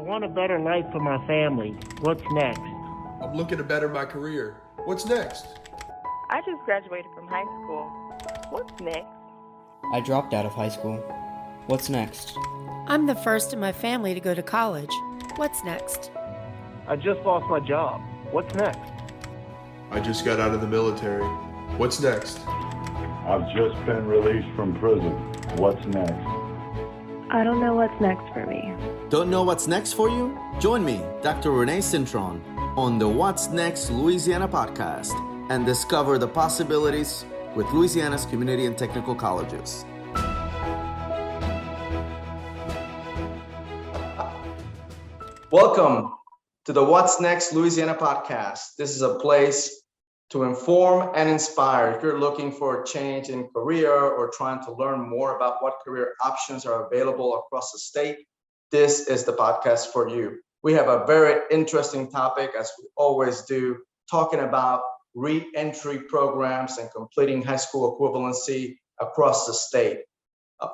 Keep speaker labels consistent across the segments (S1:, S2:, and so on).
S1: want a better life for my family. What's next?
S2: I'm looking to better my career. What's next?
S3: I just graduated from high school. What's next?
S4: I dropped out of high school. What's next?
S5: I'm the first in my family to go to college. What's next?
S6: I just lost my job. What's next?
S2: I just got out of the military. What's next?
S7: I've just been released from prison. What's next?
S8: I don't know what's next for me.
S9: Don't know what's next for you? Join me, Dr. Renee Cintron, on the What's Next Louisiana podcast and discover the possibilities with Louisiana's community and technical colleges. Welcome to the What's Next Louisiana podcast. This is a place to inform and inspire. If you're looking for a change in career or trying to learn more about what career options are available across the state, this is the podcast for you. We have a very interesting topic, as we always do, talking about reentry programs and completing high school equivalency across the state.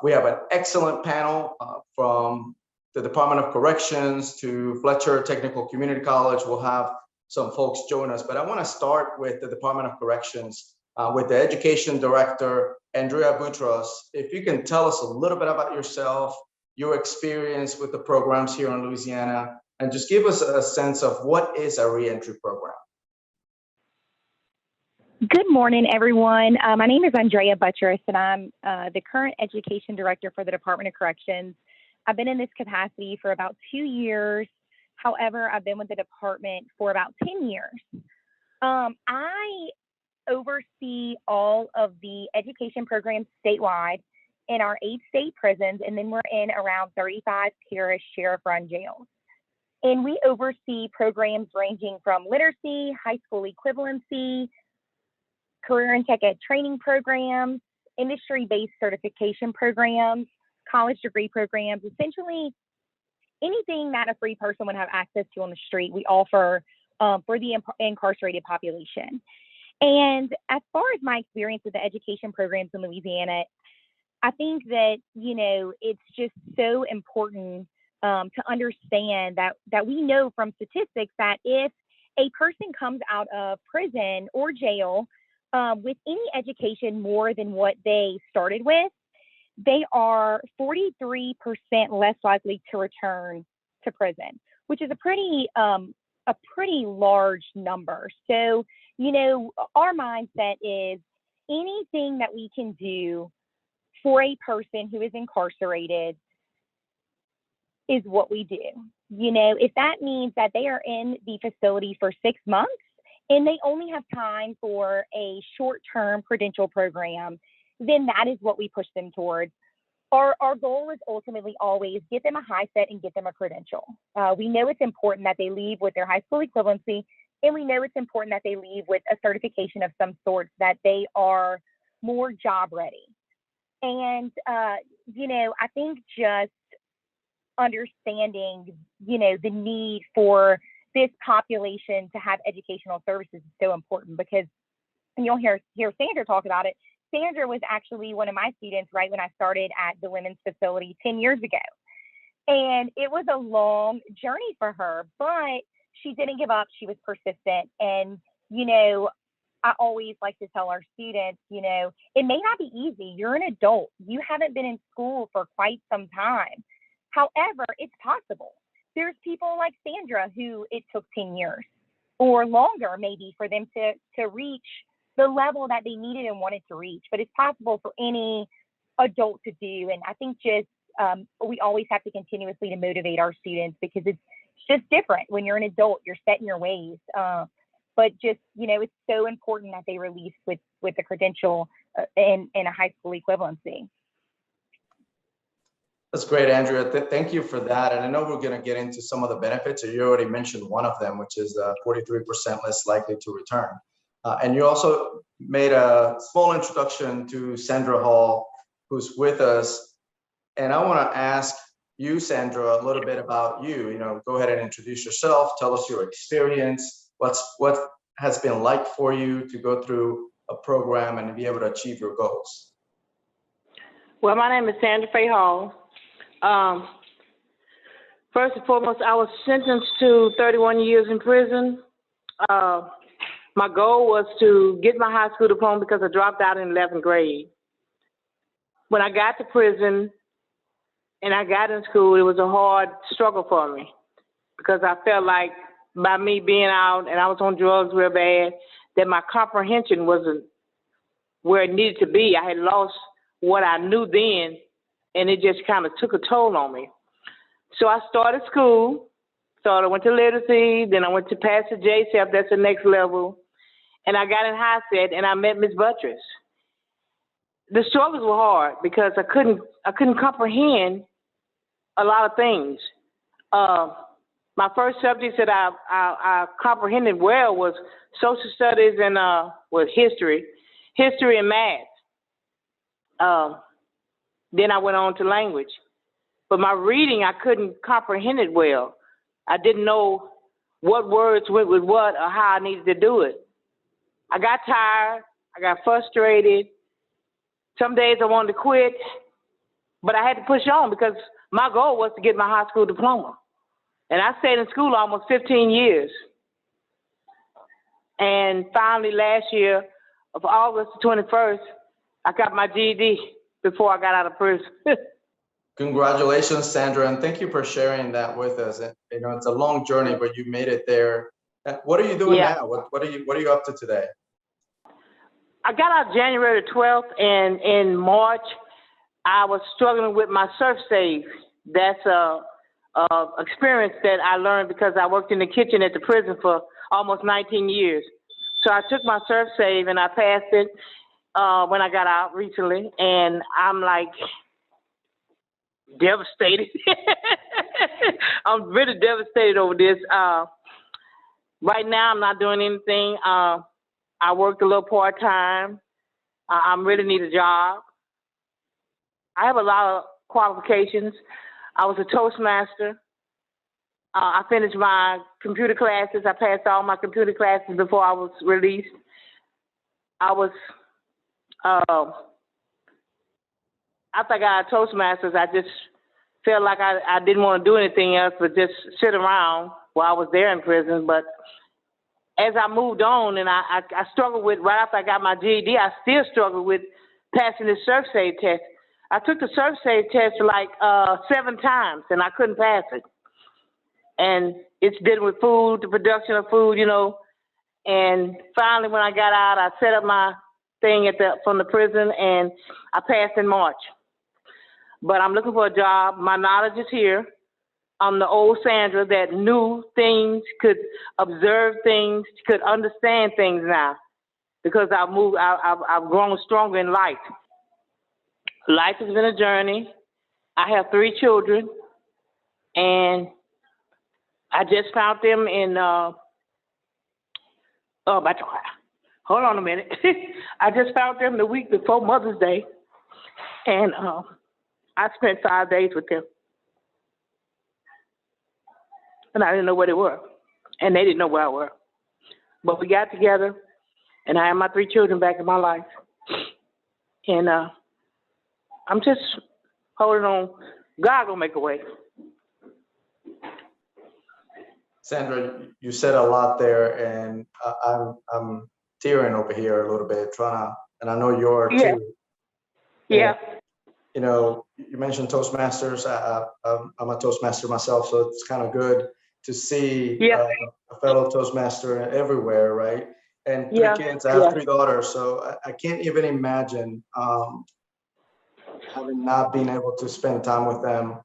S9: We have an excellent panel from the Department of Corrections to Fletcher Technical Community College. We'll have some folks join us, but I want to start with the Department of Corrections with the Education Director, Aggie Thibodeaux. If you can tell us a little bit about yourself, your experience with the programs here in Louisiana, and just give us a sense of what is a reentry program.
S8: Good morning, everyone. My name is Aggie Thibodeaux, and I'm the current Education Director for the Department of Corrections. I've been in this capacity for about 2 years. However, I've been with the department for about 10 years. I oversee all of the education programs statewide in our 8 state prisons, and then we're in around 35 parish sheriff-run jails. And we oversee programs ranging from literacy, high school equivalency, career and tech ed training programs, industry-based certification programs, college degree programs, essentially anything that a free person would have access to on the street, we offer for the incarcerated population. And as far as my experience with the education programs in Louisiana, I think that, it's just so important to understand that we know from statistics that if a person comes out of prison or jail with any education more than what they started with, they are 43% less likely to return to prison, which is a pretty large number. So, our mindset is anything that we can do for a person who is incarcerated is what we do. If that means that they are in the facility for 6 months and they only have time for a short-term credential program, then that is what we push them towards. Our goal is ultimately always get them a HiSET and get them a credential. We know it's important that they leave with their high school equivalency, and we know it's important that they leave with a certification of some sort so that they are more job ready. And, I think just understanding, the need for this population to have educational services is so important, because and you'll hear Sandra talk about it. Sandra was actually one of my students right when I started at the women's facility 10 years ago. And it was a long journey for her, but she didn't give up. She was persistent. And, I always like to tell our students, it may not be easy. You're an adult. You haven't been in school for quite some time. However, it's possible. There's people like Sandra who it took 10 years or longer maybe for them to reach the level that they needed and wanted to reach, but it's possible for any adult to do. And I think just we always have to continuously to motivate our students, because it's just different when you're an adult. You're set in your ways, but just it's so important that they release with a credential and a high school equivalency.
S9: That's great, Andrea. Thank you for that. And I know we're going to get into some of the benefits. You already mentioned one of them, which is 43% less likely to return. And you also made a small introduction to Sandra Hall, who's with us. And I want to ask you, Sandra, a little bit about you. Go ahead and introduce yourself. Tell us your experience. What has been like for you to go through a program and to be able to achieve your goals?
S3: Well, my name is Sandra Faye Hall.
S10: First and foremost, I was sentenced to 31 years in prison. My goal was to get my high school diploma because I dropped out in 11th grade. When I got to prison and I got in school, it was a hard struggle for me because I felt like by me being out and I was on drugs real bad, that my comprehension wasn't where it needed to be. I had lost what I knew then, and it just kind of took a toll on me. So I started school. So I went to literacy, then I went to pass the JCEP, that's the next level, and I got in HiSET, and I met Ms. Buttress. The struggles were hard because I couldn't comprehend a lot of things. My first subjects that I comprehended well was social studies and history and math. Then I went on to language. But my reading, I couldn't comprehend it well. I didn't know what words went with what or how I needed to do it. I got tired. I got frustrated. Some days I wanted to quit, but I had to push on because my goal was to get my high school diploma. And I stayed in school almost 15 years. And finally last year, of August 21st, I got my GED before I got out of prison.
S9: Congratulations, Sandra, and thank you for sharing that with us. And, you know, it's a long journey, but you made it there. What are you doing now? What are you up to today?
S10: I got out January 12th, and in March, I was struggling with my surf save. That's a experience that I learned because I worked in the kitchen at the prison for almost 19 years. So I took my surf save and I passed it when I got out recently, and I'm like devastated. I'm really devastated over this. Right now, I'm not doing anything. I worked a little part-time. I really need a job. I have a lot of qualifications. I was a Toastmaster. I finished my computer classes. I passed all my computer classes before I was released. I was, after I got a Toastmasters, I just felt like I didn't want to do anything else but just sit around while I was there in prison. But as I moved on and I struggled with, right after I got my GED, I still struggled with passing the surf save test. I took the surf save test like 7 times and I couldn't pass it. And it's dealing with food, the production of food, you know. And finally, when I got out, I set up my thing from the prison and I passed in March. But I'm looking for a job. My knowledge is here. I'm the old Sandra that knew things, could observe things, could understand things now because I've grown stronger in life. Life has been a journey. I have 3 children, and I just found them in, hold on a minute. I just found them the week before Mother's Day, and I spent 5 days with them. And I didn't know where they were, and they didn't know where I were. But we got together, and I have my 3 children back in my life. And I'm just holding on. God gonna make a way.
S9: Sandra, you said a lot there, and I'm tearing over here a little bit, and I know you are too.
S10: Yeah.
S9: And, you know, you mentioned Toastmasters. I'm a Toastmaster myself, so it's kind of good to see a fellow Toastmaster everywhere, right? And 3 kids. I have 3 daughters, so I can't even imagine having not been able to spend time with them,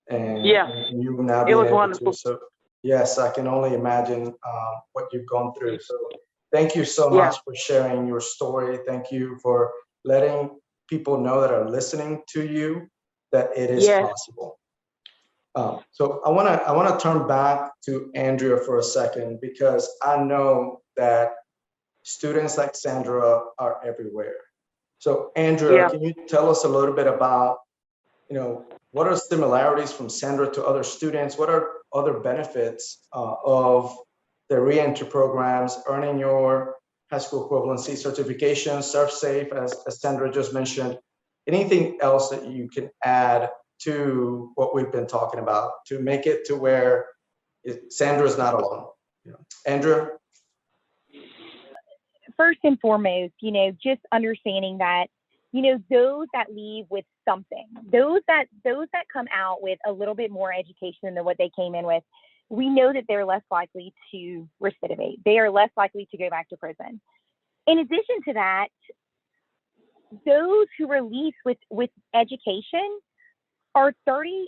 S9: and you now being able to. So yes, I can only imagine what you've gone through. So thank you so much for sharing your story. Thank you for letting people know that are listening to you that it is possible. So I want to turn back to Andrea for a second, because I know that students like Sandra are everywhere. So Andrea, can you tell us a little bit about, you know, what are similarities from Sandra to other students? What are other benefits of the reentry programs, earning your high school equivalency certification, SurfSafe, as Sandra just mentioned? Anything else that you can add to what we've been talking about to make it to where Sandra's not alone. Andrea?
S8: First and foremost, just understanding that, those that leave with something, those that come out with a little bit more education than what they came in with, we know that they're less likely to recidivate. They are less likely to go back to prison. In addition to that, those who release with education are 13%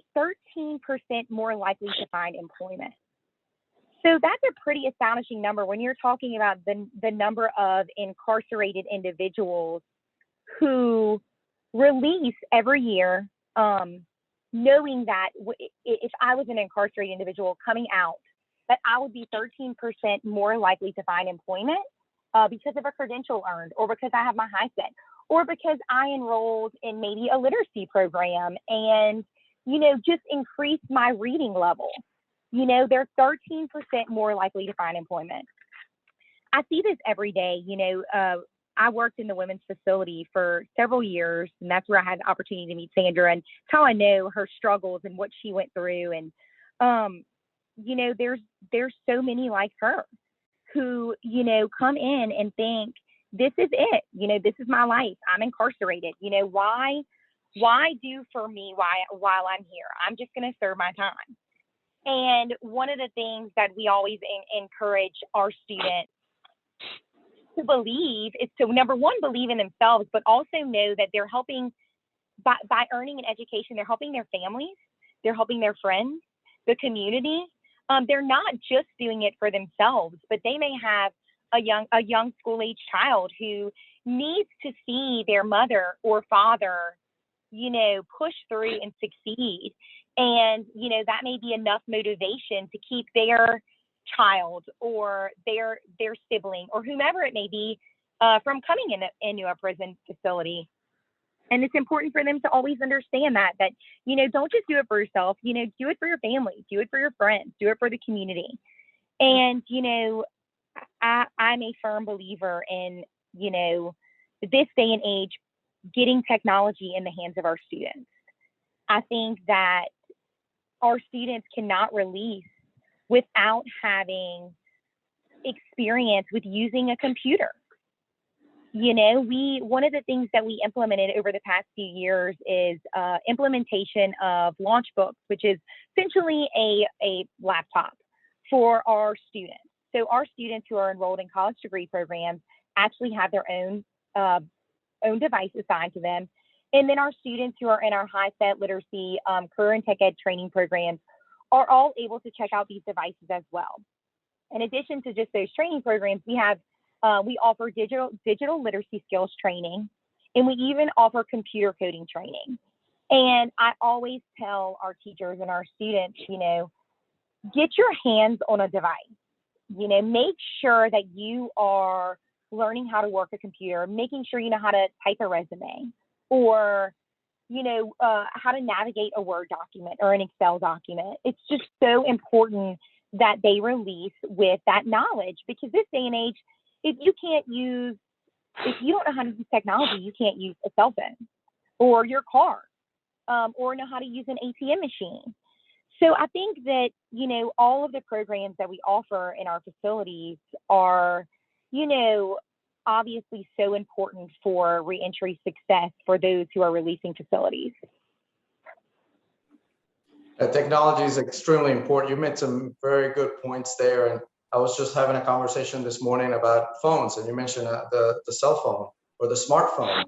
S8: more likely to find employment. So that's a pretty astonishing number when you're talking about the number of incarcerated individuals who release every year, knowing that if I was an incarcerated individual coming out, that I would be 13% more likely to find employment because of a credential earned, or because I have my HiSET, or because I enrolled in maybe a literacy program and, just increased my reading level. They're 13% more likely to find employment. I see this every day. I worked in the women's facility for several years, and that's where I had the opportunity to meet Sandra and how I know her struggles and what she went through. And, there's so many like her who, come in and think, this is it, this is my life. I'm incarcerated. Why do for me while I'm here? I'm just going to serve my time. And one of the things that we always encourage our students to believe is to, number one, believe in themselves, but also know that they're helping by earning an education. They're helping their families, they're helping their friends, the community. They're not just doing it for themselves, but they may have a young school-age child who needs to see their mother or father, push through and succeed. And, that may be enough motivation to keep their child or their sibling or whomever it may be from coming into a prison facility. And it's important for them to always understand that, don't just do it for yourself, do it for your family, do it for your friends, do it for the community. And, I'm a firm believer in, this day and age, getting technology in the hands of our students. I think that our students cannot release without having experience with using a computer. One of the things that we implemented over the past few years is implementation of launch books, which is essentially a laptop for our students. So our students who are enrolled in college degree programs actually have their own device assigned to them. And then our students who are in our HiSET literacy, career and tech ed training programs are all able to check out these devices as well. In addition to just those training programs, we offer digital literacy skills training, and we even offer computer coding training. And I always tell our teachers and our students, get your hands on a device. Make sure that you are learning how to work a computer, making sure you know how to type a resume, or how to navigate a Word document or an Excel document. It's just so important that they release with that knowledge, because this day and age, if you don't know how to use technology, you can't use a cell phone or your car, or know how to use an ATM machine. So I think that, all of the programs that we offer in our facilities are, obviously so important for reentry success for those who are releasing facilities.
S9: Technology is extremely important. You made some very good points there. And I was just having a conversation this morning about phones, and you mentioned the cell phone or the smartphone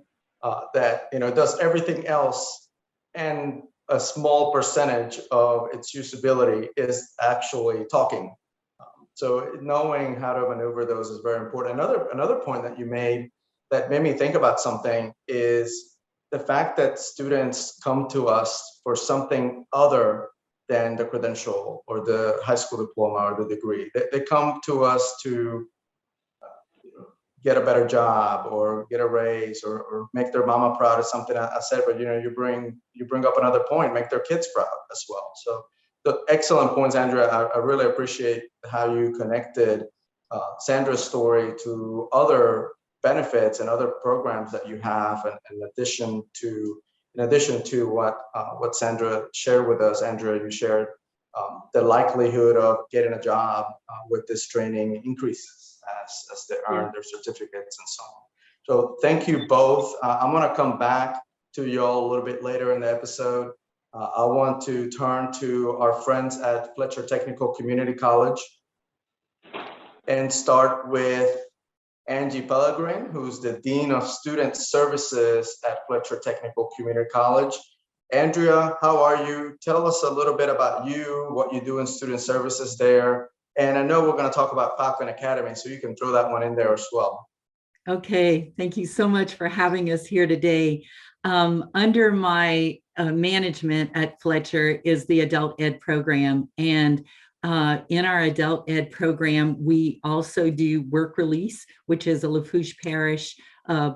S9: that, does everything else, and a small percentage of its usability is actually talking. So knowing how to maneuver those is very important. Another point that you made that made me think about something is the fact that students come to us for something other than the credential or the high school diploma or the degree. They come to us to get a better job or get a raise or make their mama proud of something I said, but you bring up another point, make their kids proud as well. So the excellent points, Andrea. I really appreciate how you connected Sandra's story to other benefits and other programs that you have, in addition to in addition to what Sandra shared with us, Andrea, you shared the likelihood of getting a job with this training increases as they earn their certificates and so on. So thank you both. I'm going to come back to you all a little bit later in the episode. I want to turn to our friends at Fletcher Technical Community College and start with Aggie Thibodeaux, who's the Dean of Student Services at Fletcher Technical Community College. Andrea, how are you? Tell us a little bit about you, what you do in student services there. And I know we're going to talk about Falcon Academy, so you can throw that one in there as well.
S11: Okay, thank you so much for having us here today. Under my management at Fletcher is the adult ed program. And in our adult ed program, we also do work release, which is a Lafourche Parish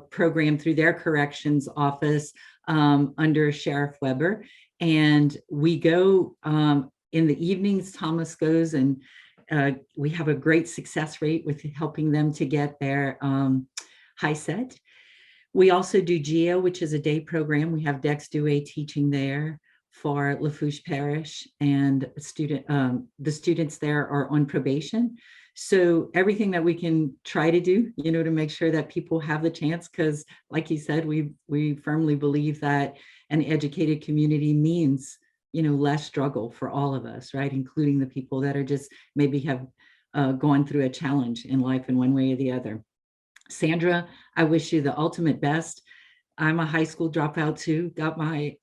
S11: program through their corrections office under Sheriff Weber. And we go in the evenings, Thomas goes, and we have a great success rate with helping them to get their HiSET. We also do GEO, which is a day program. We have Dex Dewey teaching there for Lafourche Parish, and the students there are on probation. So everything that we can try to do, to make sure that people have the chance, because like you said, we firmly believe that an educated community means, less struggle for all of us, right? Including the people that are just maybe have gone through a challenge in life in one way or the other. Sandra, I wish you the ultimate best. I'm a high school dropout too, got my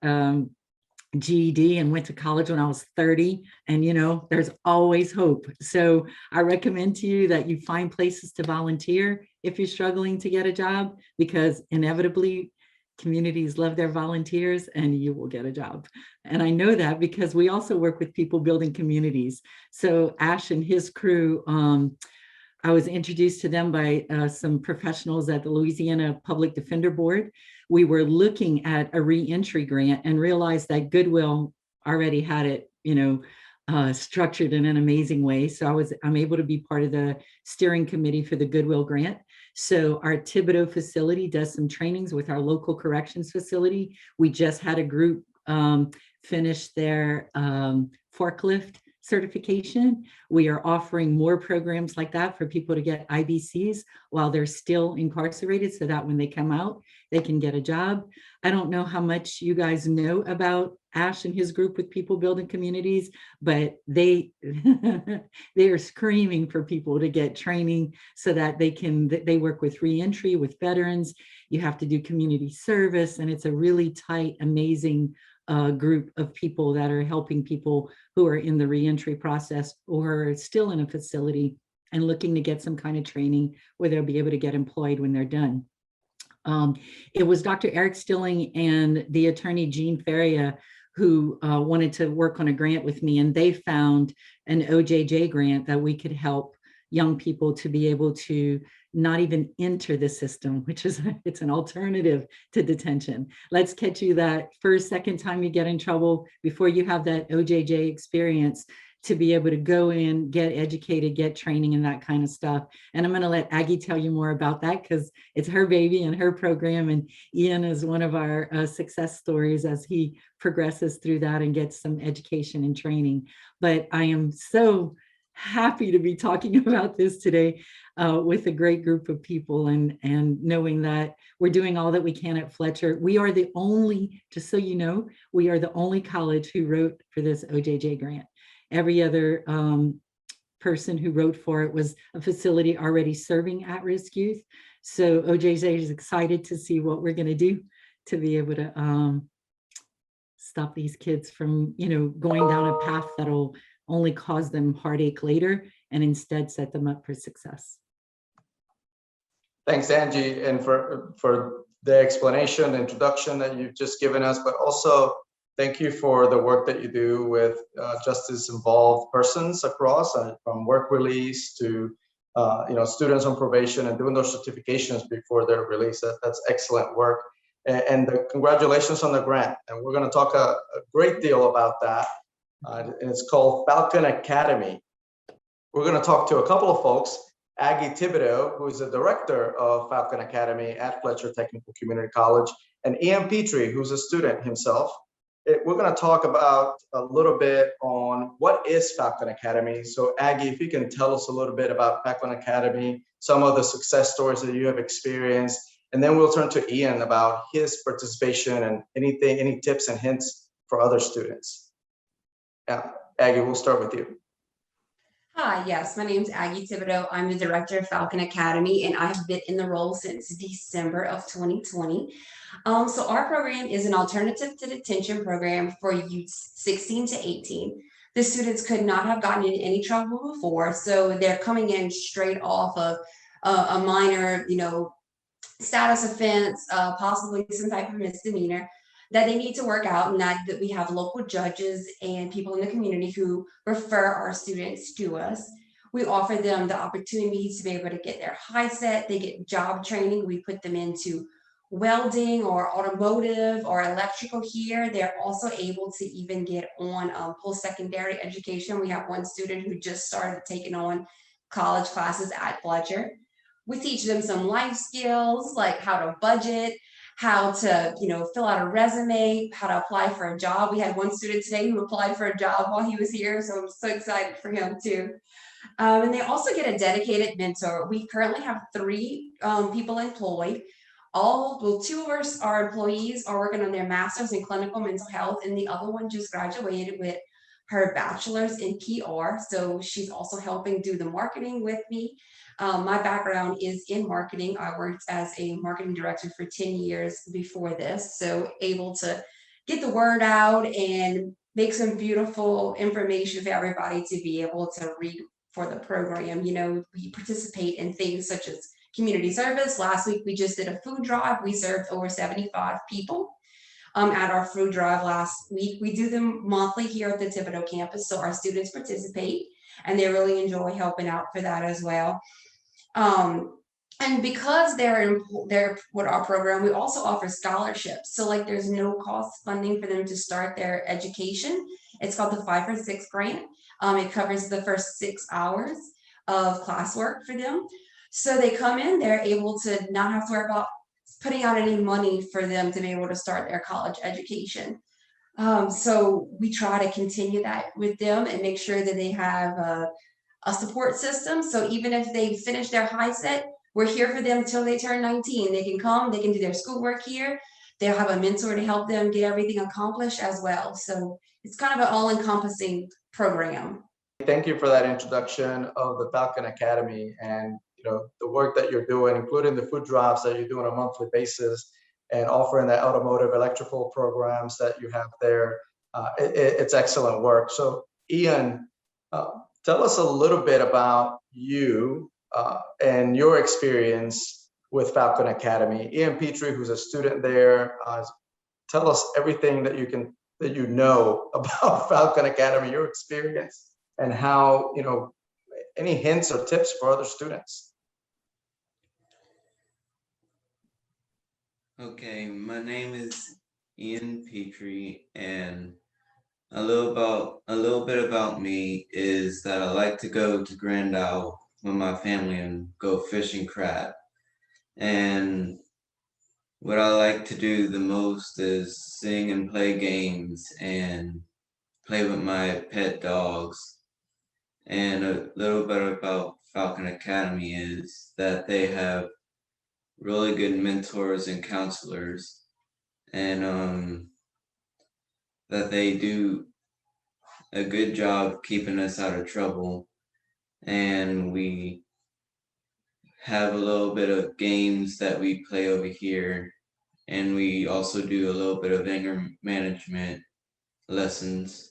S11: GED and went to college when I was 30, and there's always hope. So I recommend to you that you find places to volunteer if you're struggling to get a job, because inevitably communities love their volunteers and you will get a job. And I know that because we also work with people building communities. So Ash and his crew, I was introduced to them by some professionals at the Louisiana Public Defender Board. We were looking at a reentry grant and realized that Goodwill already had it, structured in an amazing way. So I'm able to be part of the steering committee for the Goodwill grant. So our Thibodeaux facility does some trainings with our local corrections facility. We just had a group finish their forklift certification. We are offering more programs like that for people to get IBCs while they're still incarcerated, so that when they come out, they can get a job. I don't know how much you guys know about Ash and his group with people building communities, but they are screaming for people to get training so that they work with reentry, with veterans. You have to do community service, and it's a really tight, amazing group of people that are helping people who are in the reentry process or are still in a facility and looking to get some kind of training where they'll be able to get employed when they're done. It was Dr. Eric Stilling and the attorney Jean Feria who wanted to work on a grant with me, and they found an OJJ grant that we could help young people to be able to not even enter the system, which is, it's an alternative to detention. Let's catch you that first, second time you get in trouble before you have that OJJ experience, to be able to go in, get educated, get training and that kind of stuff. And I'm gonna let Aggie tell you more about that because it's her baby and her program. And Ian is one of our success stories as he progresses through that and gets some education and training. But I am so happy to be talking about this today with a great group of people, and knowing that we're doing all that we can at Fletcher. We are the only, just so you know, we are the only college who wrote for this OJJ grant. Every other person who wrote for it was a facility already serving at-risk youth. So OJJ is excited to see what we're going to do to be able to stop these kids from, going down a path that'll only cause them heartache later, and instead set them up for success.
S9: Thanks, Angie, and for the explanation, the introduction that you've just given us, but also thank you for the work that you do with justice-involved persons across, from work release to students on probation and doing those certifications before they're released. That's excellent work, and congratulations on the grant. And we're going to talk a great deal about that. And it's called Falcon Academy. We're going to talk to a couple of folks. Aggie Thibodeaux, who is the director of Falcon Academy at Fletcher Technical Community College, and Ian Petrie, who's a student himself. We're going to talk about a little bit on what is Falcon Academy. So Aggie, if you can tell us a little bit about Falcon Academy, some of the success stories that you have experienced, and then we'll turn to Ian about his participation and any tips and hints for other students. Yeah, Aggie, we'll start with you.
S12: Hi, yes, my name is Aggie Thibodeaux. I'm the director of Falcon Academy, and I have been in the role since December of 2020. So our program is an alternative to detention program for youth 16 to 18. The students could not have gotten in any trouble before, so they're coming in straight off of a minor, status offense, possibly some type of misdemeanor that they need to work out, and that we have local judges and people in the community who refer our students to us. We offer them the opportunity to be able to get their HiSET. They get job training. We put them into welding or automotive or electrical here. They're also able to even get on post-secondary education. We have one student who just started taking on college classes at Fletcher. We teach them some life skills like how to budget, how to, fill out a resume, how to apply for a job. We had one student today who applied for a job while he was here, so I'm so excited for him too. And they also get a dedicated mentor. We currently have 3 people employed. Two of our employees are working on their master's in clinical mental health, and the other one just graduated with her bachelor's in PR. So she's also helping do the marketing with me. My background is in marketing. I worked as a marketing director for 10 years before this, so able to get the word out and make some beautiful information for everybody to be able to read for the program. We participate in things such as community service. Last week, we just did a food drive. We served over 75 people at our food drive last week. We do them monthly here at the Thibodeaux campus, so our students participate, and they really enjoy helping out for that as well. And because they're with our program, we also offer scholarships. So there's no cost funding for them to start their education. It's called the 5 for 6 grant. It covers the first 6 hours of classwork for them. So they come in, they're able to not have to worry about putting out any money for them to be able to start their college education. So we try to continue that with them and make sure that they have a support system. So even if they finish their HiSET, we're here for them until they turn 19. They can come, they can do their schoolwork here. They'll have a mentor to help them get everything accomplished as well. So it's kind of an all-encompassing program.
S9: Thank you for that introduction of the Falcon Academy and the work that you're doing, including the food drives that you do on a monthly basis and offering the automotive electrical programs that you have there. It's excellent work. So Ian, tell us a little bit about you and your experience with Falcon Academy. Ian Petrie, who's a student there, tell us everything that you know about Falcon Academy, your experience, and how, any hints or tips for other students.
S13: Okay, my name is Ian Petrie, and a little bit about me is that I like to go to Grand Isle with my family and go fishing crab. And what I like to do the most is sing and play games and play with my pet dogs. And a little bit about Falcon Academy is that they have really good mentors and counselors, and that they do a good job keeping us out of trouble. And we have a little bit of games that we play over here, and we also do a little bit of anger management lessons.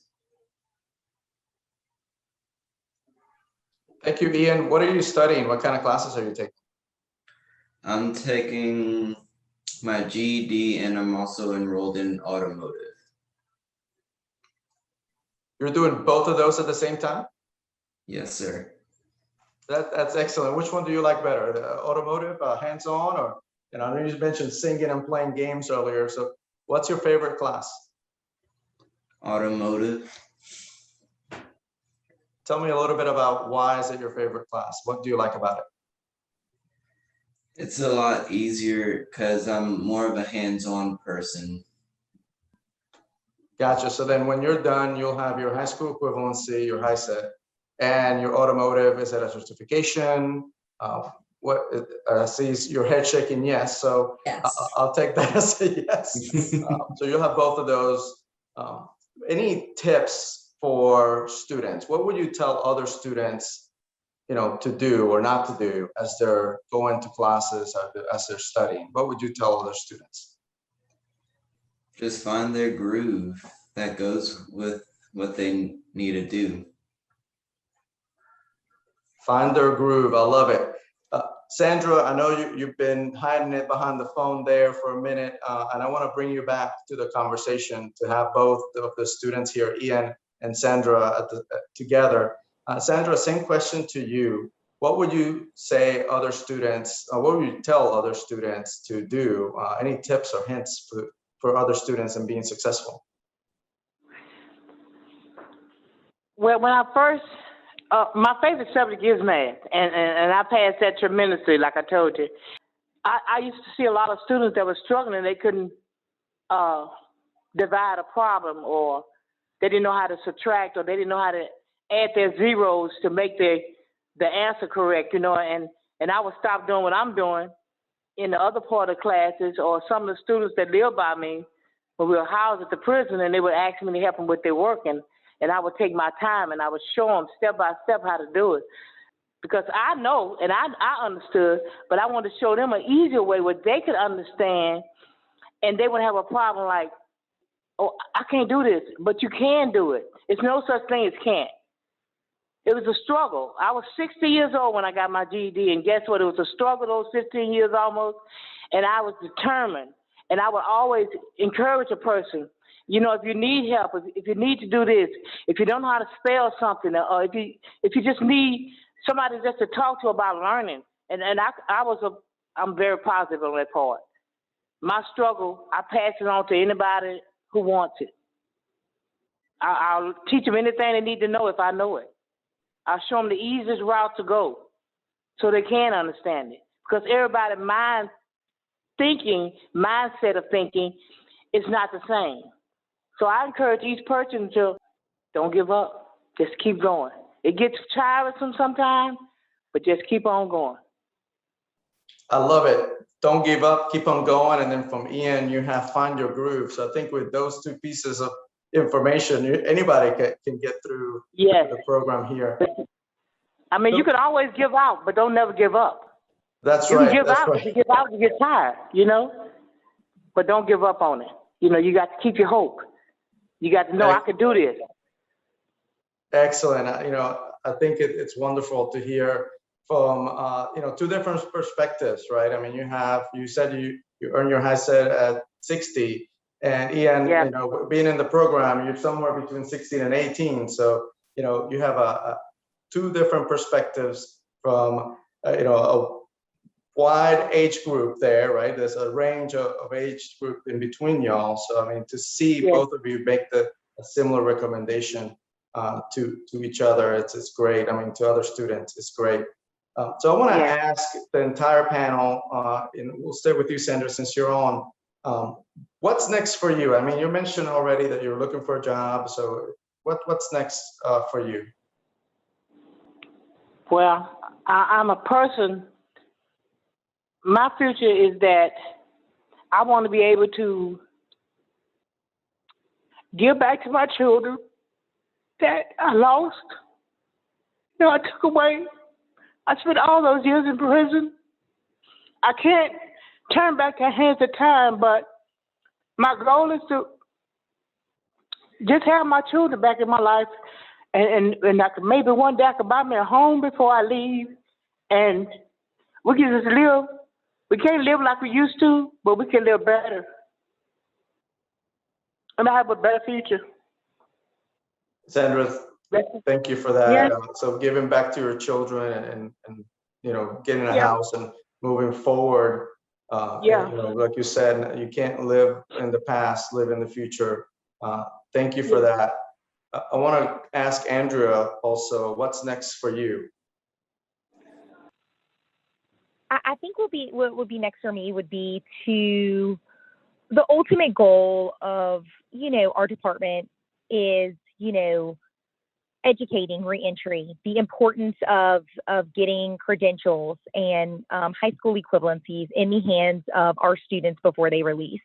S9: Thank you, Ian. What are you studying? What kind of classes are you taking?
S13: I'm taking my GED, and I'm also enrolled in automotive.
S9: You're doing both of those at the same time?
S13: Yes, sir.
S9: That's excellent. Which one do you like better? The automotive, hands-on, or I know you mentioned singing and playing games earlier. So what's your favorite class?
S13: Automotive.
S9: Tell me a little bit about why is it your favorite class? What do you like about it?
S13: It's a lot easier because I'm more of a hands-on person.
S9: Gotcha. So then when you're done, you'll have your high school equivalency, your HiSET, and your automotive. Is it a certification? I see your head shaking yes. So
S12: Yes.
S9: I'll take that as a yes. So you'll have both of those. Any tips for students? What would you tell other students, to do or not to do as they're going to classes, as they're studying? What would you tell other students?
S13: Just find their groove that goes with what they need to do.
S9: Find their groove. I love it. Sandra, I know you've been hiding it behind the phone there for a minute, and I want to bring you back to the conversation to have both of the students here, Ian and Sandra, together. Sandra, same question to you. What would you say other students, what would you tell other students to do? Any tips or hints for other students in being successful?
S10: Well, when I first, my favorite subject is math, and I passed that tremendously, like I told you. I used to see a lot of students that were struggling, they couldn't divide a problem, or they didn't know how to subtract, or they didn't know how to add their zeros to make the answer correct, and I would stop doing what I'm doing in the other part of classes, or some of the students that live by me, when we were housed at the prison, and they would ask me to help them with their work, and I would take my time and I would show them step by step how to do it. Because I know, and I understood, but I wanted to show them an easier way where they could understand, and they would have a problem like, oh, I can't do this, but you can do it. It's no such thing as can't. It was a struggle. I was 60 years old when I got my GED, and guess what? It was a struggle those 15 years almost, and I was determined. And I would always encourage a person, if you need help, if you need to do this, if you don't know how to spell something, or if you just need somebody just to talk to about learning. And I'm very positive on that part. My struggle, I pass it on to anybody who wants it. I'll teach them anything they need to know if I know it. I'll show them the easiest route to go so they can understand it. Because everybody's mindset of thinking is not the same. So I encourage each person to don't give up. Just keep going. It gets tiresome sometimes, but just keep on going.
S9: I love it. Don't give up, keep on going. And then from Ian, you have find your groove. So I think with those two pieces of information, anybody can get through the program here.
S10: I mean, you can always give out, but don't never give up.
S9: That's
S10: you
S9: right.
S10: Can give
S9: that's
S10: out,
S9: right.
S10: You get out, you get tired, but don't give up on it. You got to keep your hope. You got to know I could do this.
S9: Excellent. I think it's wonderful to hear from, two different perspectives, right? I mean, you said you earned your HiSET at 60, and Ian, being in the program, you're somewhere between 16 and 18. So, you have two different perspectives from, a wide age group there, right? There's a range of age group in between y'all. So, I mean, to see both of you make a similar recommendation to each other, it's great. I mean, to other students, it's great. So I want to ask the entire panel, and we'll stay with you, Sandra, since you're on. What's next for you? I mean, you mentioned already that you're looking for a job. So what's next for you?
S10: Well, I'm a person. My future is that I want to be able to give back to my children that I lost. I took away. I spent all those years in prison. I can't turn back the hands of time, but my goal is to just have my children back in my life, and I could, maybe one day I could buy me a home before I leave, and we can just live. We can't live like we used to, but we can live better. And I have a better future.
S9: Sandra, thank you for that.
S10: Yes.
S9: So giving back to your children and getting a house and moving forward. Like you said, you can't live in the past, live in the future. Thank you for that. I want to ask Andrea also, what's next for you?
S8: I think what would be next for me would be to the ultimate goal of, our department is, educating reentry, the importance of getting credentials and high school equivalencies in the hands of our students before they release.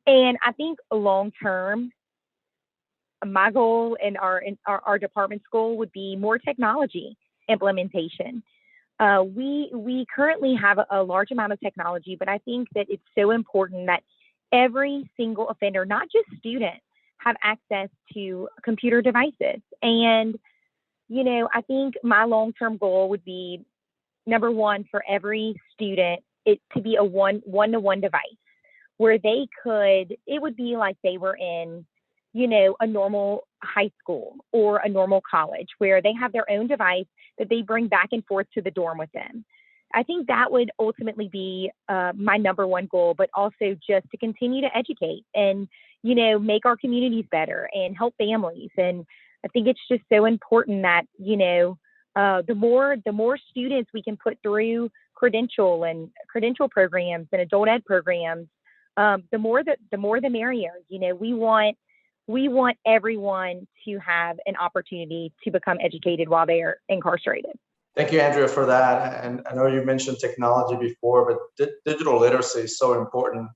S8: And I think long term, my goal and our department's goal would be more technology implementation. We currently have a large amount of technology, but I think that it's so important that every single offender, not just students, have access to computer devices. And, I think my long-term goal would be, number one, for every student, it to be a one-to-one device where it would be like they were in, a normal high school or a normal college where they have their own device that they bring back and forth to the dorm with them. I think that would ultimately be my number one goal, but also just to continue to educate and, make our communities better and help families. And I think it's just so important that, the more students we can put through credential programs and adult ed programs, the more the merrier. We want everyone to have an opportunity to become educated while they are incarcerated.
S9: Thank you, Andrea, for that. And I know you mentioned technology before, but digital literacy is so important,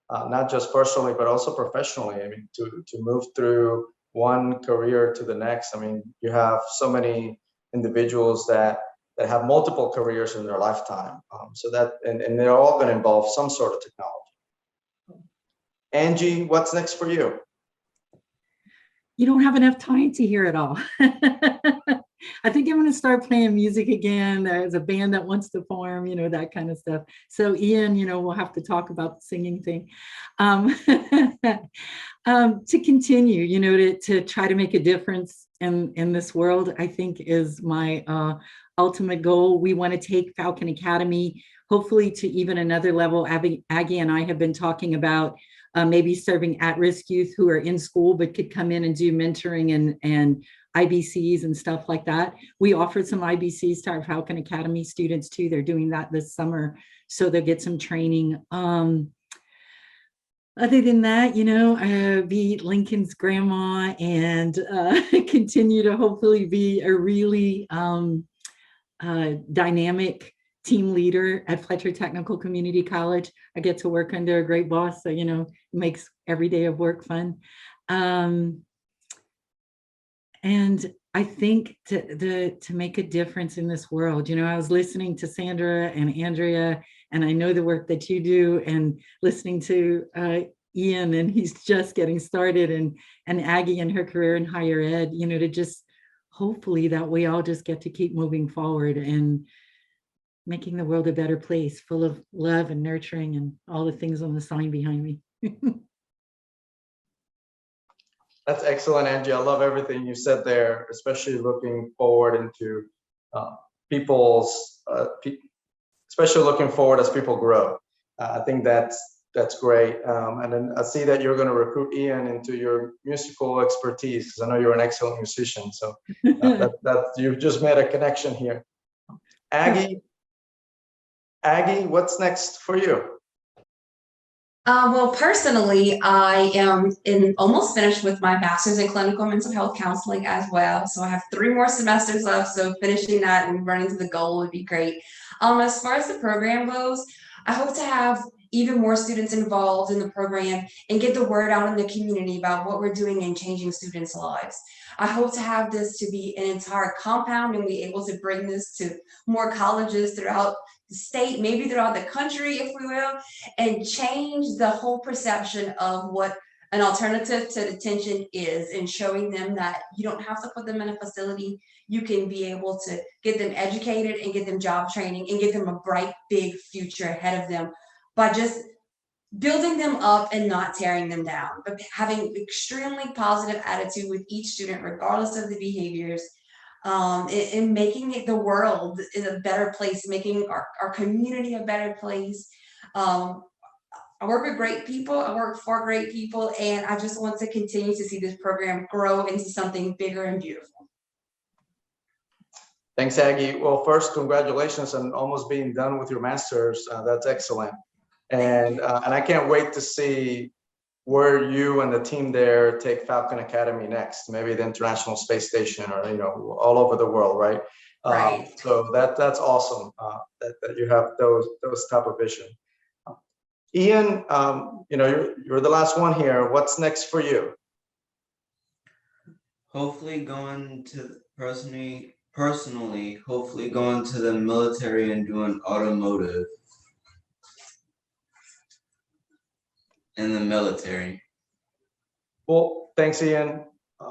S9: not just personally, but also professionally. I mean, to move through one career to the next. I mean, you have so many individuals that have multiple careers in their lifetime. And they're all going to involve some sort of technology. Angie, what's next for you?
S11: You don't have enough time to hear it all. I think I'm going to start playing music again. There's a band that wants to form, that kind of stuff. So Ian, we'll have to talk about the singing thing. To continue, to try to make a difference in this world, I think is my ultimate goal. We want to take Falcon Academy, hopefully to even another level. Aggie and I have been talking about maybe serving at-risk youth who are in school but could come in and do mentoring and IBCs and stuff like that. We offered some IBCs to our Falcon Academy students too. They're doing that this summer, so they'll get some training. Other than that, be Lincoln's grandma and continue to hopefully be a really dynamic team leader at Fletcher Technical Community College. I get to work under a great boss, so it makes every day of work fun. And I think to make a difference in this world, I was listening to Sandra and Andrea, and I know the work that you do, and listening to Ian, and he's just getting started, and Aggie and her career in higher ed, to just hopefully that we all just get to keep moving forward and making the world a better place, full of love and nurturing and all the things on the sign behind me.
S9: That's excellent, Angie. I love everything you said there, especially looking forward into especially looking forward as people grow. I think that's great. And then I see that you're going to recruit Ian into your musical expertise, because I know you're an excellent musician. So that you've just made a connection here. Aggie, what's next for you?
S12: Well, personally, I am almost finished with my master's in clinical mental health counseling as well. So I have 3 more semesters left. So finishing that and running to the goal would be great. As far as the program goes, I hope to have even more students involved in the program and get the word out in the community about what we're doing and changing students' lives. I hope to have this to be an entire compound and be able to bring this to more colleges throughout the state, maybe throughout the country, if we will, and change the whole perception of what an alternative to detention is, and showing them that you don't have to put them in a facility. You can be able to get them educated and get them job training and give them a bright, big future ahead of them by just building them up and not tearing them down, but having extremely positive attitude with each student, regardless of the behaviors, and making the world is a better place, making our community a better place. I work with great people, I work for great people, and I just want to continue to see this program grow into something bigger and beautiful.
S9: Thanks, Aggie. Well, first, congratulations on almost being done with your master's. That's excellent. And I can't wait to see where you and the team there take Falcon Academy next, maybe the International Space Station or, all over the world, right?
S12: Right.
S9: So that's awesome that you have those type of vision. Ian, you're the last one here. What's next for you?
S13: Hopefully going to personally, hopefully going to the military and doing automotive in the military.
S9: Well, thanks, Ian. I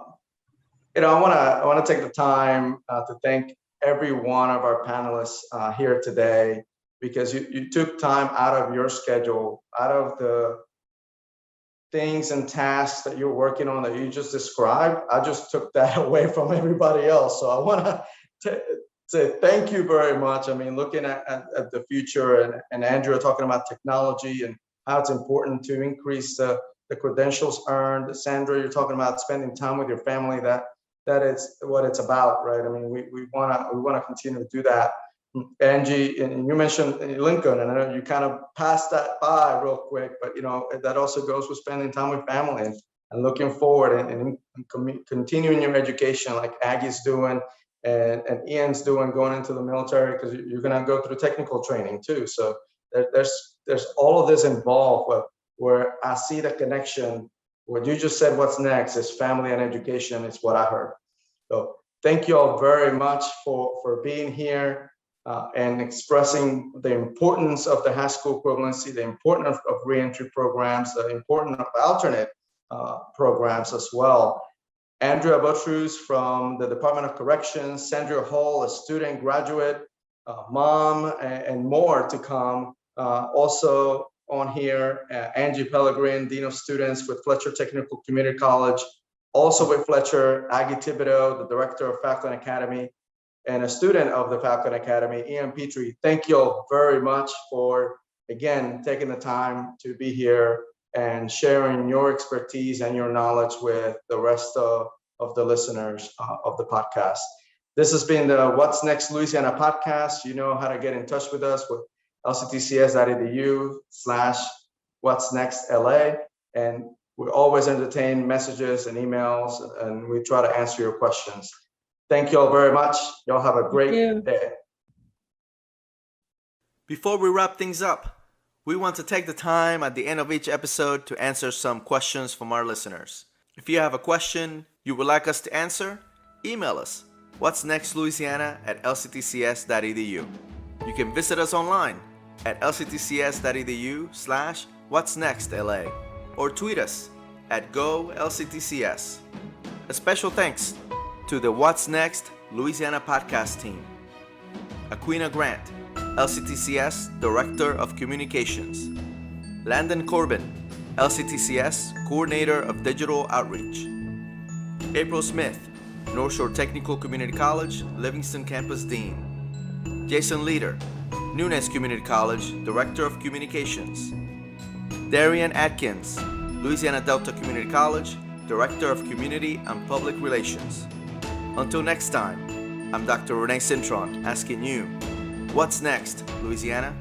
S9: want to take the time to thank every one of our panelists here today, because you took time out of your schedule, out of the things and tasks that you're working on that you just described. I just took that away from everybody else. So I want to say thank you very much. I mean, looking at the future and Andrew talking about technology and how it's important to increase the credentials earned. Sandra, you're talking about spending time with your family. That is what it's about, right? I mean, we want to continue to do that. Angie, and you mentioned Lincoln, and I know you kind of passed that by real quick, but that also goes with spending time with family and looking forward and continuing your education like Aggie's doing and Ian's doing, going into the military, because you're going to go through technical training too. So there's all of this involved where I see the connection. What you just said, what's next, is family and education, is what I heard. So thank you all very much for being here. And expressing the importance of the high school equivalency, the importance of reentry programs, the importance of alternate programs as well. Andrea Boutrous from the Department of Corrections, Sandra Hall, a student graduate, mom, and more to come. Also on here, Angie Pellegrin, Dean of Students with Fletcher Technical Community College. Also with Fletcher, Aggie Thibodeaux, the Director of Falcon Academy, and a student of the Falcon Academy, Ian Petrie. Thank you all very much for, again, taking the time to be here and sharing your expertise and your knowledge with the rest of the listeners of the podcast. This has been the What's Next Louisiana podcast. You know how to get in touch with us with lctcs.edu/what'snextla. And we always entertain messages and emails, and we try to answer your questions. Thank you all very much. Y'all have a great day.
S14: Before we wrap things up, we want to take the time at the end of each episode to answer some questions from our listeners. If you have a question you would like us to answer, email us what'snextlouisiana@lctcs.edu. You can visit us online at lctcs.edu/what'snextla or tweet us at GoLCTCS. A special thanks to the What's Next Louisiana podcast team. Aquina Grant, LCTCS Director of Communications. Landon Corbin, LCTCS Coordinator of Digital Outreach. April Smith, North Shore Technical Community College, Livingston Campus Dean. Jason Leader, Nunes Community College, Director of Communications. Darian Atkins, Louisiana Delta Community College, Director of Community and Public Relations. Until next time, I'm Dr. Renee Cintron asking you, what's next, Louisiana?